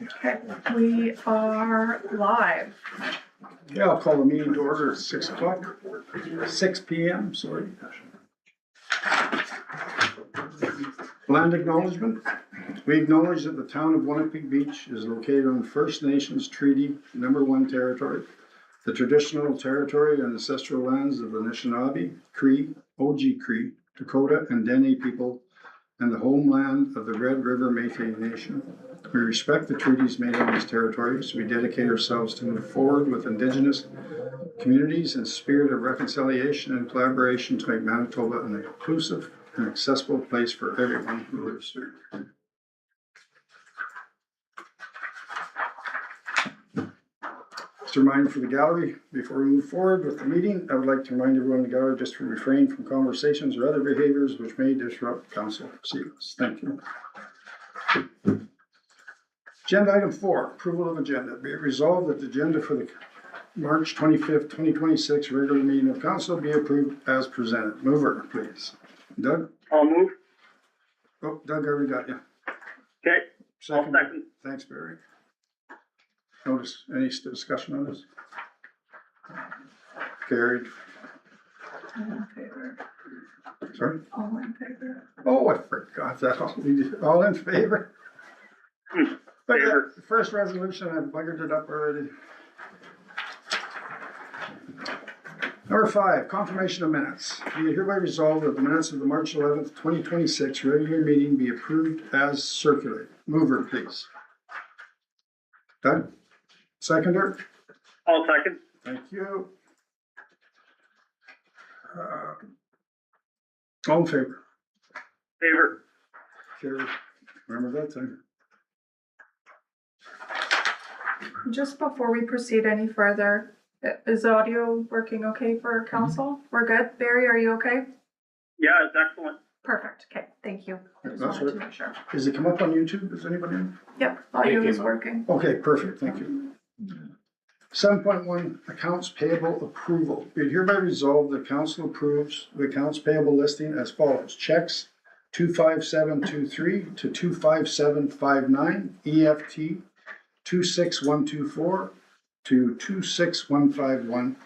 Okay, we are live. Yeah, I'll call the meeting to order at 6 o'clock, 6 p.m., sorry. Land acknowledgement. We acknowledge that the town of Winnipeg Beach is located on First Nations Treaty Number 1 territory, the traditional territory and ancestral lands of the Anishinaabe, Cree, Oji-Cree, Dakota, and Dene people, and the homeland of the Red River Métis Nation. We respect the treaties made on these territories. We dedicate ourselves to move forward with Indigenous communities in spirit of reconciliation and collaboration to make Manitoba an inclusive and accessible place for everyone who lives here. Just a reminder for the gallery, before we move forward with the meeting, I would like to remind everyone in the gallery just to refrain from conversations or other behaviors which may disrupt council proceedings. Thank you. Agenda item 4, approval of agenda. Be it resolved that the agenda for the March 25th, 2026 regular meeting of council be approved as presented. Mover, please. Doug? I'll move. Oh, Doug already got you. Okay. I'll second. Thanks, Barry. Notice, any discussion on this? Carried. All in favor? Sorry? All in favor? Oh, I forgot that. All in favor? Favor. First resolution, I buggered it up already. Number 5, confirmation of minutes. Be it hereby resolved that the minutes of the March 11th, 2026 regular meeting be approved as circulated. Mover, please. Doug? Seconder? I'll second. Thank you. All in favor? Favor. Carried. Remember that time. Just before we proceed any further, is audio working okay for council? We're good? Barry, are you okay? Yeah, it's excellent. Perfect. Okay, thank you. I just That's wanted right. to make sure. Does it come up on YouTube? Does anybody know? Yep, audio you. is working. Okay, perfect, thank you. 7.1, accounts payable approval. Be it hereby resolved that council approves the accounts payable listing as follows. Checks 25723 to 25759, EFT 26124 to 26151.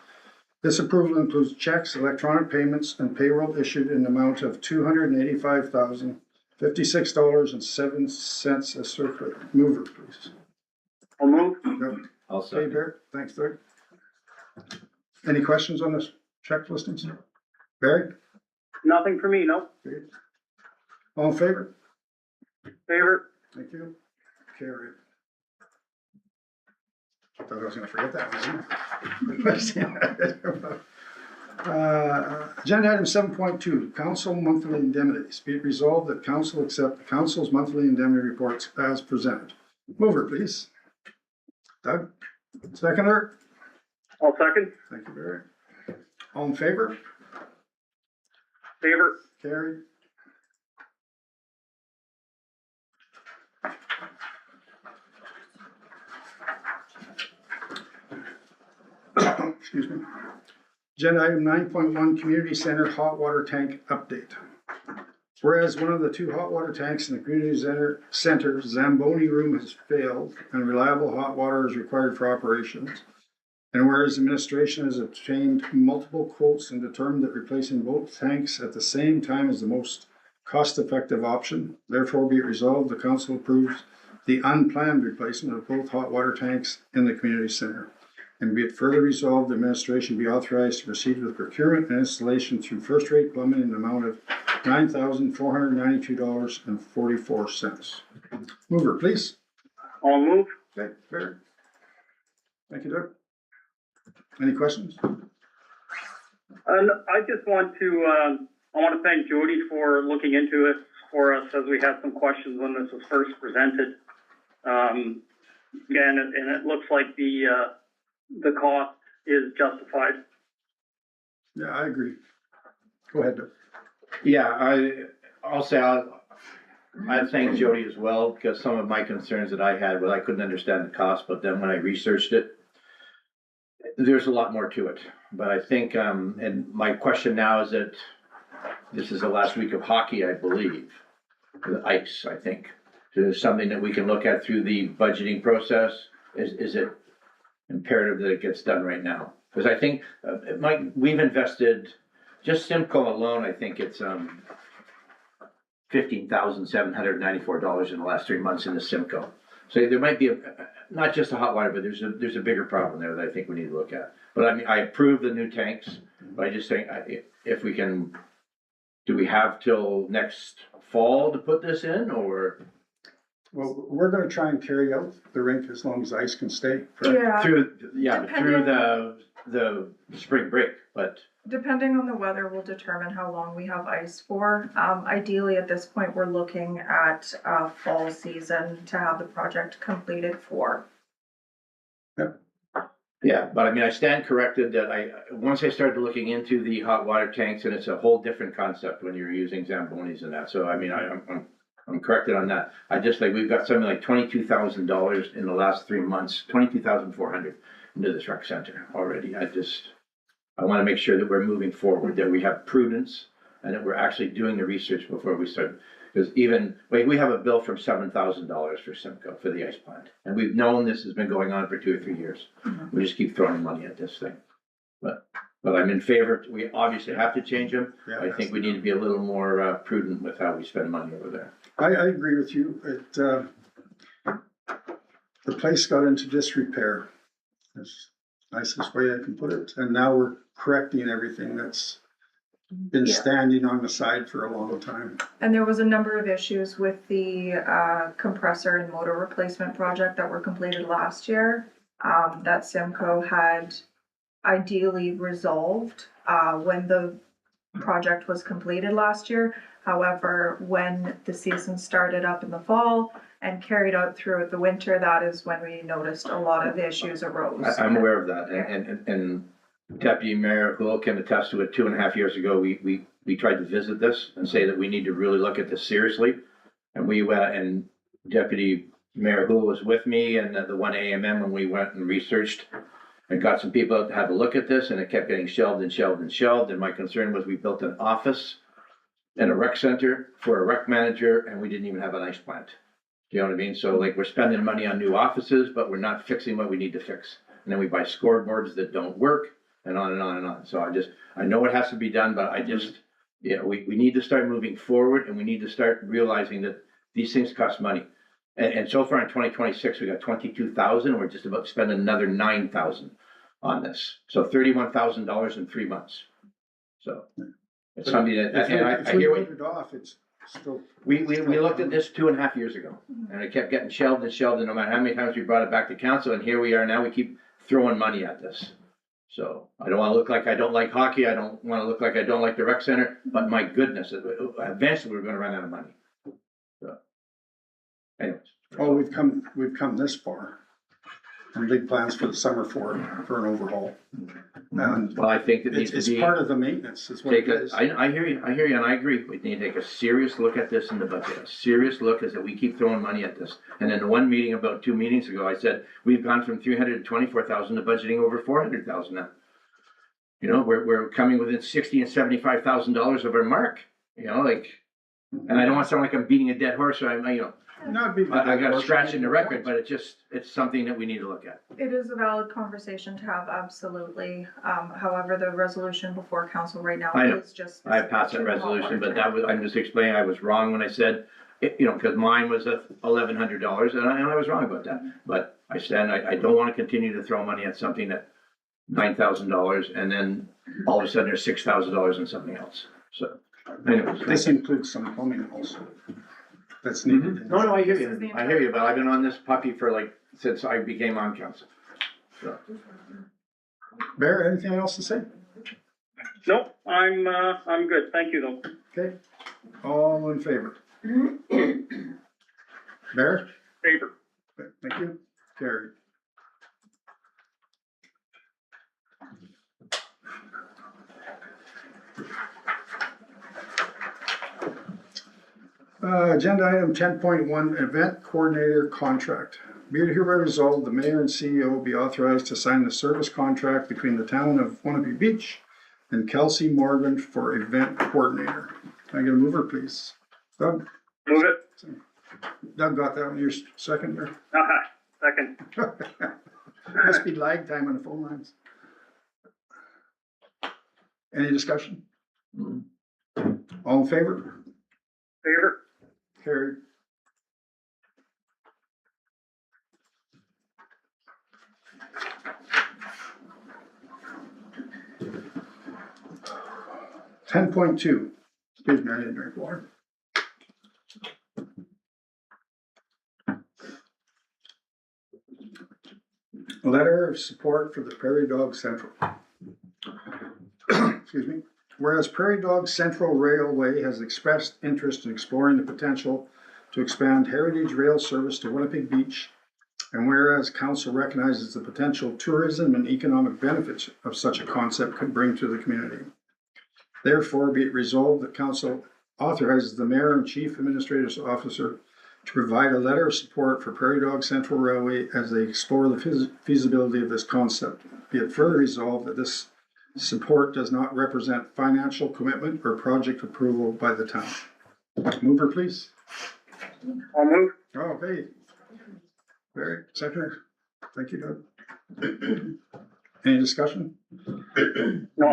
This approval includes checks, electronic payments, and payroll issued in the amount of $285,056.07 as circulated. Mover, please. I'll move. Doug? I'll Okay, second. Barry, thanks, Doug. Any questions on this check listings? Barry? Nothing for me, no. Okay. All in favor? Favor. Thank you. Carried. Thought I was gonna forget that one. Agenda item 7.2, council monthly indemnities. Be it resolved that council accept the council's monthly indemnity reports as presented. Mover, please. Doug? Seconder? I'll second. Thank you, Barry. All in favor? Favor. Carried. Excuse me. Agenda item 9.1, community center hot water tank update. Whereas one of the 2 hot water tanks in the community center Zamboni room has failed and reliable hot water is required for operations. And whereas administration has obtained multiple quotes and determined that replacing both tanks at the same time is the most cost-effective option, therefore be it resolved the council approves the unplanned replacement of both hot water tanks in the community center. And be it further resolved, the administration be authorized to proceed with procurement and installation through First Rate Plumbing in the amount of $9,492.44. Mover, please. I'll move. Okay, fair. Thank you, Doug. Any questions? And I just want to, I want to thank Jody for looking into it for us as we had some questions when this was first presented. And it looks like the cost is justified. Yeah, I agree. Go ahead, Doug. Yeah, I'll say I thank Jody as well, because some of my concerns that I had, well, I couldn't understand the cost, but then when I researched it, there's a lot more to it. But I think, and my question now is that this is the last week of hockey, I believe, the ice, I think. to something that we can look at through the budgeting process? Is it imperative that it gets done right now? Because I think, Mike, we've invested, just Simcoe alone, I think it's, $15,794 in the last 3 months in the Simcoe. So there might be not just a hot water, but there's a bigger problem there that I think we need to look at. But I mean, I approve the new tanks, but I just think if we can, do we have till next fall to put this in, or Well, we're gonna try and carry out the rink as long as ice can stay. correct? Yeah, through Depending- the spring break, but depending on the weather will determine how long we have ice for. Ideally, at this point, we're looking at, fall season to have the project completed for. yeah, but I mean, I stand corrected that once I started looking into the hot water tanks, and it's a whole different concept when you're using Zambonis and that, so I mean, I'm corrected on that. I just like, we've got something like $22,000 in the last 3 months, 22,400 into this rec center already. I wanna make sure that we're moving forward, that we have prudence, and that we're actually doing the research before we start. Because even, we have a bill from $7,000 for Simcoe, for the ice plant, and we've known this has been going on for 2 or 3 years. We just keep throwing money at this thing. But I'm in favor, we obviously have to change them. Yeah, I think we need to be a little more prudent with how we spend money over there. I agree with you. The place got into disrepair. That's the nicest way I can put it. And now we're correcting everything that's been Yeah. standing on the side for a long time. And there was a number of issues with the compressor and motor replacement project that were completed last year, that Simcoe had ideally resolved when the project was completed last year. However, when the season started up in the fall and carried out throughout the winter, that is when we noticed a lot of issues arose. I'm aware of that, and Deputy Mayor Gould can attest to it. 2.5 years ago, we tried to visit this and say that we need to really look at this seriously. And we went, and Deputy Mayor Gould was with me and the one AMM when we went and researched and got some people out to have a look at this, and it kept getting shelved and shelved and shelved. And my concern was we built an office and a rec center for a rec manager, and we didn't even have an ice plant. Do you know what I mean? So like, we're spending money on new offices, but we're not fixing what we need to fix. And then we buy scoreboards that don't work, and on and on and on. So I know it has to be done, but we need to start moving forward, and we need to start realizing that these things cost money. And so far in 2026, we got 22,000, we're just about to spend another 9,000 on this. So $31,000 in 3 months. So it's something that, and I If we hear what, put it off, it's still. we looked at this 2.5 years ago, and it kept getting shelved and shelved, and no matter how many times we brought it back to council, and here we are now, we keep throwing money at this. So I don't wanna look like I don't like hockey, I don't wanna look like I don't like the rec center, but my goodness, eventually we're gonna run out of money. So, anyways. Oh, we've come this far. And big plans for the summer for an overhaul. And Well, I think that needs it's to be. part of the maintenance is what it is. I hear you, and I agree, we need to take a serious look at this in the budget, a serious look, is that we keep throwing money at this. And in the one meeting about 2 meetings ago, I said, we've gone from 324,000 to budgeting over 400,000 now. You know, we're coming within $60,000 and $75,000 of our mark, you know, like, and I don't want to sound like I'm beating a dead horse, or Not be. I got a scratch in the record, but it's something that we need to look at. It is a valid conversation to have, absolutely. However, the resolution before council right now I know. is just. I passed that specific to hot resolution, water but that was, I'm just explaining, I was wrong when I said, cause mine was $1,100, and I was wrong about that. But I don't wanna continue to throw money at something that $9,000, and then all of a sudden there's $6,000 in something else, so. Anyways. This includes some plumbing also. That's needed. No, I hear This is the you, but I've been on this puppy for since I became on council. So, Bear, anything else to say? Nope, I'm good, thank you though. Okay, all in favor? Bear? Favor. Thank you. Carried. Agenda item 10.1, event coordinator contract. Be it hereby resolved, the mayor and CEO be authorized to sign the service contract between the town of Wannabe Beach and Kelsey Morgan for event coordinator. Can I get a mover, please? Doug? Move it. Doug got that one, your second there? Second. Must be lag time on the phone lines. Any discussion? All in favor? Favor? Carried. Ten point two, excuse me, I didn't drink water. Letter of support for the Prairie Dog Central. Excuse me. Whereas Prairie Dog Central Railway has expressed interest in exploring the potential to expand Heritage Rail service to Winnipeg Beach, and whereas council recognizes the potential tourism and economic benefits of such a concept could bring to the community. Therefore, be it resolved that council authorizes the mayor and chief administrative officer to provide a letter of support for Prairie Dog Central Railway as they explore the feasibility of this concept. Be it further resolved that this support does not represent financial commitment or project approval by the town. Mover, please. I'll move. Okay. Barry, seconder. Thank you, Doug. Any discussion? No,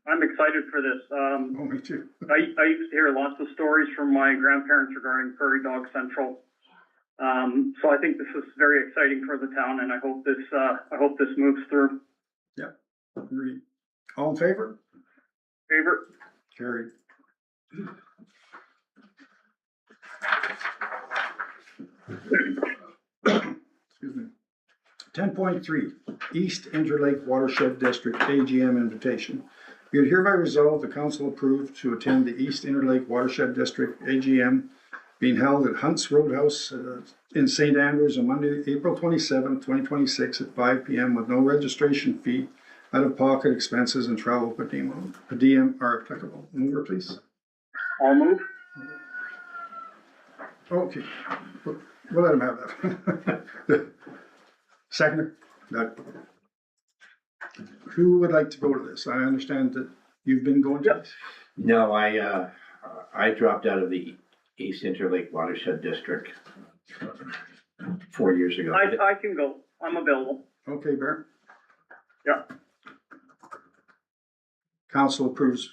I'm excited for this. Oh, me too. I used to hear lots of stories from my grandparents regarding Prairie Dog Central. So I think this is very exciting for the town, and I hope this moves through. Yep. Agreed. All in favor? Favor? Carried. Excuse me. 10.3, East Interlake Watershed District AGM invitation. Be it hereby resolved, the council approved to attend the East Interlake Watershed District AGM being held at Hunt's Roadhouse in St. Andrews on Monday, April 27th, 2026 at 5 p.m. with no registration fee, out-of-pocket expenses, and travel per diem are applicable. Mover, please. I'll move. Okay, we'll let him have that. Seconder, Doug. Who would like to go to this? I understand that you've been going to this. No, I dropped out of the East Interlake Watershed District 4 years ago. I can go. I'm available. Okay, Bear. Yeah. Council approves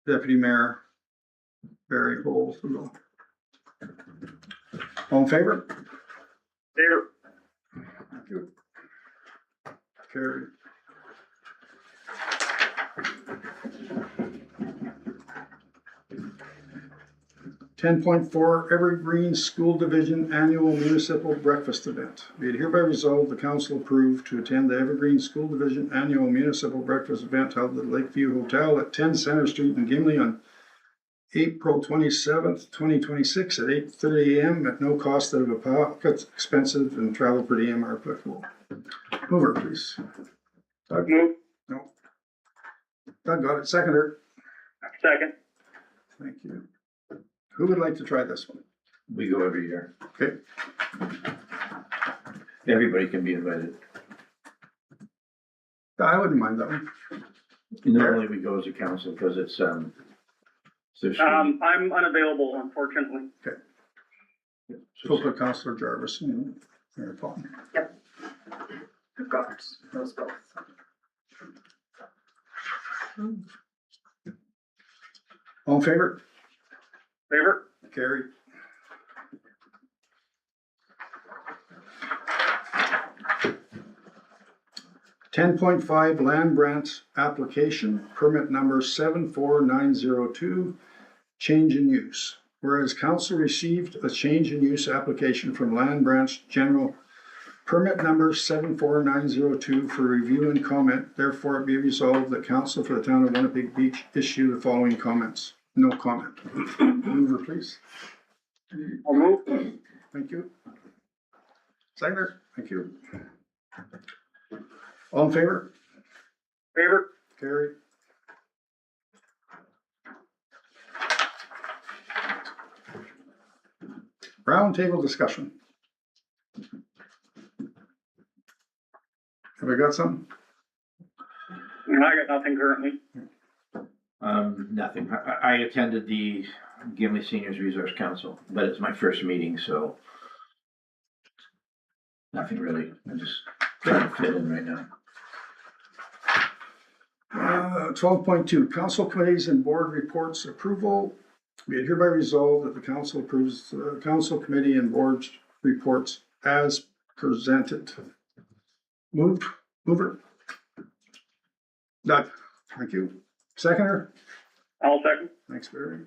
Deputy Mayor Barry Hole to go. All in favor? Favor? Thank you. Carried. Ten point four, Evergreen School Division Annual Municipal Breakfast Event. Be it hereby resolved, the council approved to attend the Evergreen School Division Annual Municipal Breakfast Event held at Lakeview Hotel at 10 Center Street in Gimli on April 27th, 2026 at 8:30 a.m. at no cost out of a pocket, expensive and travel per diem are applicable. Mover, please. Doug? Move. No. Doug got it. Seconder. Second. Thank you. Who would like to try this one? We go every year. Okay. Everybody can be invited. I wouldn't mind that one. Normally we go as a council because it's, there's I'm unavailable, unfortunately. So put Councillor Jarvis and Mayor Paul. I've got those both. All in favor? Favor? Carried. Ten point five, land grant application, permit number 74902, change in use. Whereas council received a change in use application from Land Branch General permit number 74902 for review and comment, therefore it be resolved that council for the town of Winnipeg Beach issue the following comments. No comment. Mover, please. I'll move. Thank you. Seconder, thank you. All in favor? Favor? Carried. Roundtable discussion. Have I got some? I got nothing currently. nothing. I attended the Gimli Seniors Resource Council, but it's my first meeting, so nothing really, I'm just trying to fit in right now. 12.2, council committees and board reports approval. Be it hereby resolved that the council approves the council committee and board reports as presented. Mover. Doug, thank you. Seconder? I'll second. Thanks, Barry.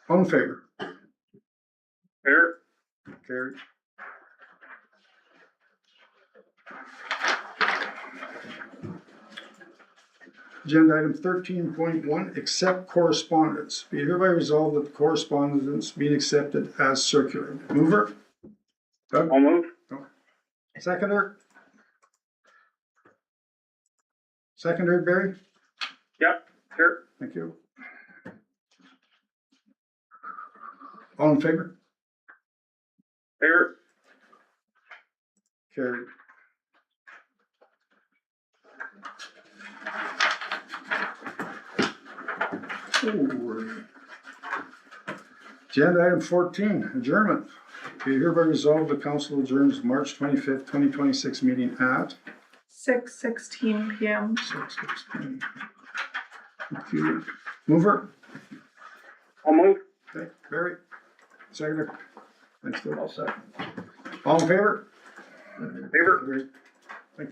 All in favor? Fair. Carried. Agenda item 13.1, accept correspondence. Be it hereby resolved that the correspondence being accepted as circulated. Mover? Doug? I'll move. Seconder? Seconder, Barry? Yep, sure. Thank you. All in favor? Fair. Carried. Agenda item 14, adjournment. Be it hereby resolved the council adjourns March 25th, 2026 meeting at 6:16 PM. 6:16. Thank you. Mover? I'll move. Okay, Barry? Seconder? Thanks, Bill. All set. All in favor? Favor. Thank you.